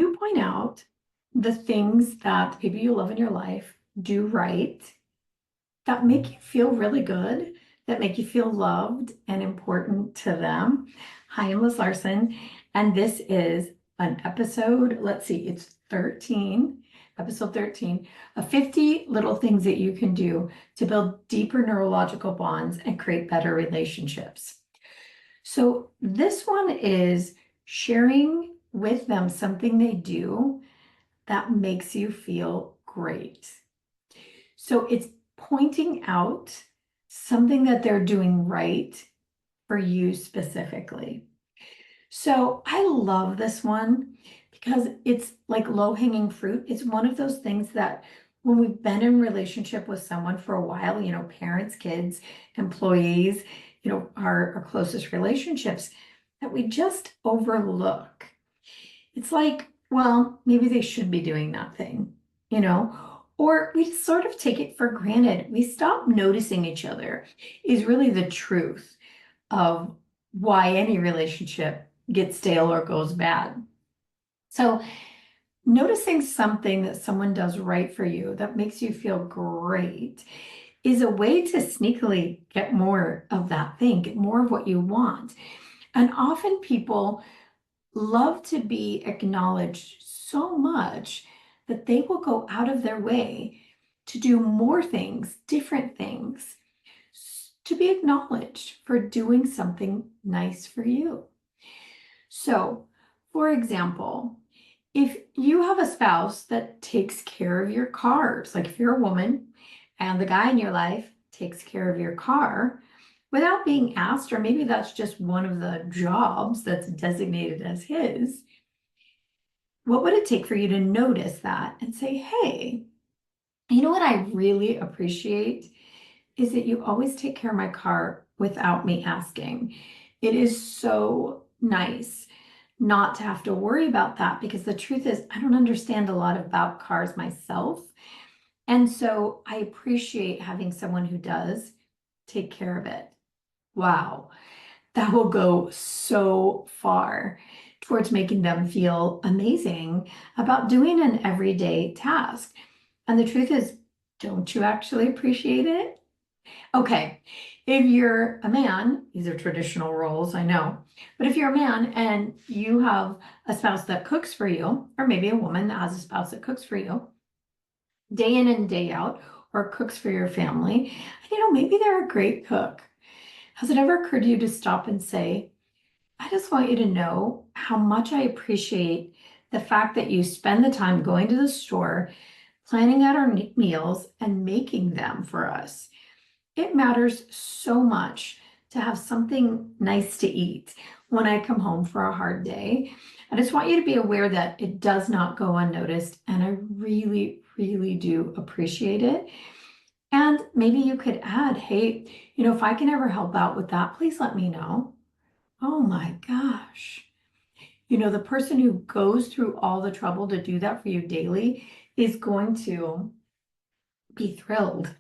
you point out the things that the people you love in your life do right that make you feel really good, that make you feel loved and important to them. Hi, I'm Liz Larson, and this is an episode, let's see, it's 13, episode 13, of 50 little things that you can do to build deeper neurological bonds and create better relationships. So this one is sharing with them something they do that makes you feel great. So it's pointing out something that they're doing right for you specifically. So I love this one because it's like low-hanging fruit. It's one of those things that when we've been in relationship with someone for a while, parents, kids, employees, our closest relationships, that we just overlook. It's like, well, maybe they should be doing that thing, or we sort of take it for granted. We stop noticing each other is really the truth of why any relationship gets stale or goes bad. So noticing something that someone does right for you that makes you feel great is a way to sneakily get more of that thing, get more of what you want. And often people love to be acknowledged so much that they will go out of their way to do more things, different things, to be acknowledged for doing something nice for you. So, for example, if you have a spouse that takes care of your cars, like if you're a woman and the guy in your life takes care of your car without being asked, or maybe that's just one of the jobs that's designated as his, what would it take for you to notice that and say, hey, you know what I really appreciate is that you always take care of my car without me asking. It is so nice not to have to worry about that, because the truth is I don't understand a lot about cars myself. And so I appreciate having someone who does take care of it. Wow, that will go so far towards making them feel amazing about doing an everyday task. And the truth is, don't you actually appreciate it? Okay, if you're a man, these are traditional roles, I know, but if you're a man and you have a spouse that cooks for you, or maybe a woman that has a spouse that cooks for you, day in and day out, or cooks for your family, and maybe they're a great cook. Has it ever occurred to you to stop and say, I just want you to know how much I appreciate the fact that you spend the time going to the store, planning out our meals, and making them for us. It matters so much to have something nice to eat when I come home for a hard day. I just want you to be aware that it does not go unnoticed, and I really, really do appreciate it. And maybe you could add, hey, if I can ever help out with that, please let me know. Oh my gosh. The person who goes through all the trouble to do that for you daily is going to be thrilled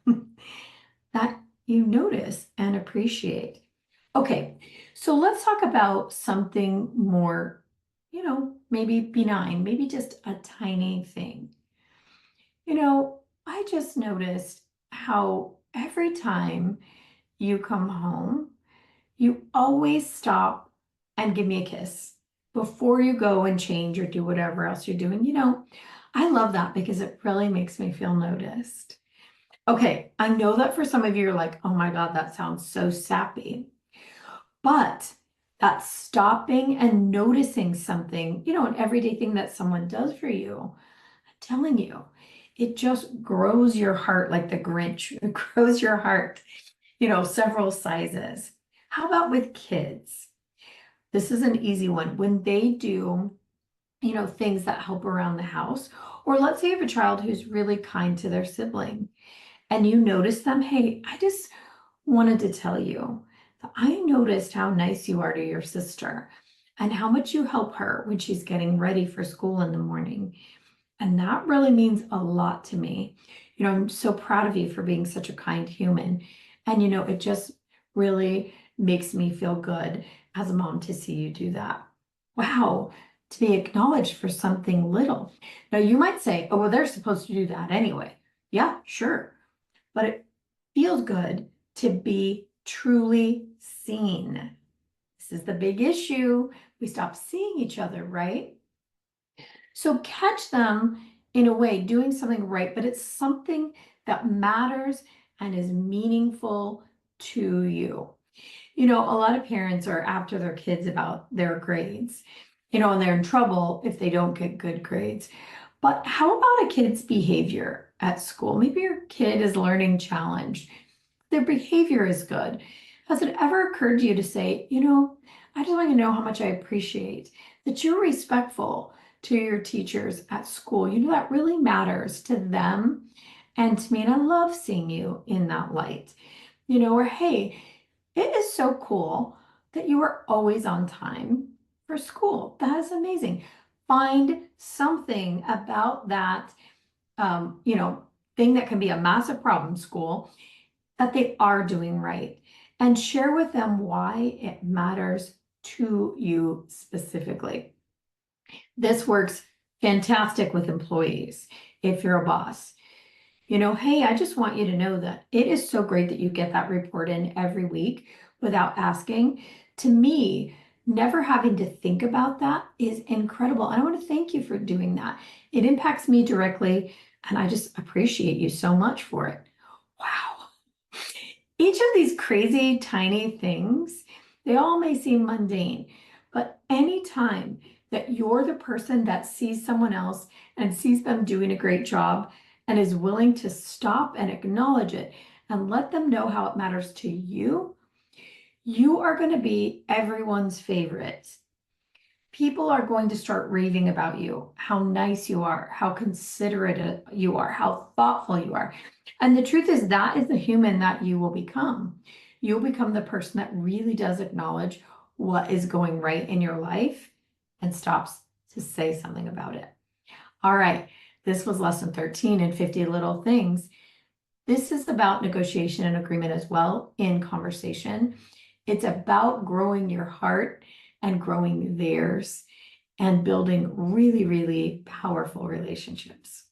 that you notice and appreciate. Okay, so let's talk about something more, maybe benign, maybe just a tiny thing. I just noticed how every time you come home, you always stop and give me a kiss before you go and change or do whatever else you're doing. I love that because it really makes me feel noticed. Okay, I know that for some of you, you're like, oh my God, that sounds so sappy. But that stopping and noticing something, an everyday thing that someone does for you, I'm telling you, it just grows your heart like the Grinch. It grows your heart, several sizes. How about with kids? This is an easy one. When they do, things that help around the house, or let's say you have a child who's really kind to their sibling and you notice them, hey, I just wanted to tell you that I noticed how nice you are to your sister and how much you help her when she's getting ready for school in the morning. And that really means a lot to me. I'm so proud of you for being such a kind human. And, it just really makes me feel good as a mom to see you do that. Wow, to be acknowledged for something little. Now, you might say, oh, well, they're supposed to do that anyway. Yeah, sure. But it feels good to be truly seen. This is the big issue. We stop seeing each other, right? So catch them in a way doing something right, but it's something that matters and is meaningful to you. You know, a lot of parents are after their kids about their grades, and they're in trouble if they don't get good grades. But how about a kid's behavior at school? Maybe your kid is learning challenged. Their behavior is good. Has it ever occurred to you to say, I just want you to know how much I appreciate that you're respectful to your teachers at school. That really matters to them and to me. And I love seeing you in that light, or hey, it is so cool that you are always on time for school. That is amazing. Find something about that, thing that can be a massive problem, school, that they are doing right, and share with them why it matters to you specifically. This works fantastic with employees. If you're a boss, hey, I just want you to know that it is so great that you get that report in every week without asking. To me, never having to think about that is incredible. And I want to thank you for doing that. It impacts me directly, and I just appreciate you so much for it. Wow. Each of these crazy tiny things, they all may seem mundane, but anytime that you're the person that sees someone else and sees them doing a great job and is willing to stop and acknowledge it and let them know how it matters to you, you are going to be everyone's favorite. People are going to start raving about you, how nice you are, how considerate you are, how thoughtful you are. And the truth is, that is the human that you will become. You'll become the person that really does acknowledge what is going right in your life and stops to say something about it. All right, this was lesson 13 in 50 Little Things. This is about negotiation and agreement as well in conversation. It's about growing your heart and growing theirs and building really, really powerful relationships.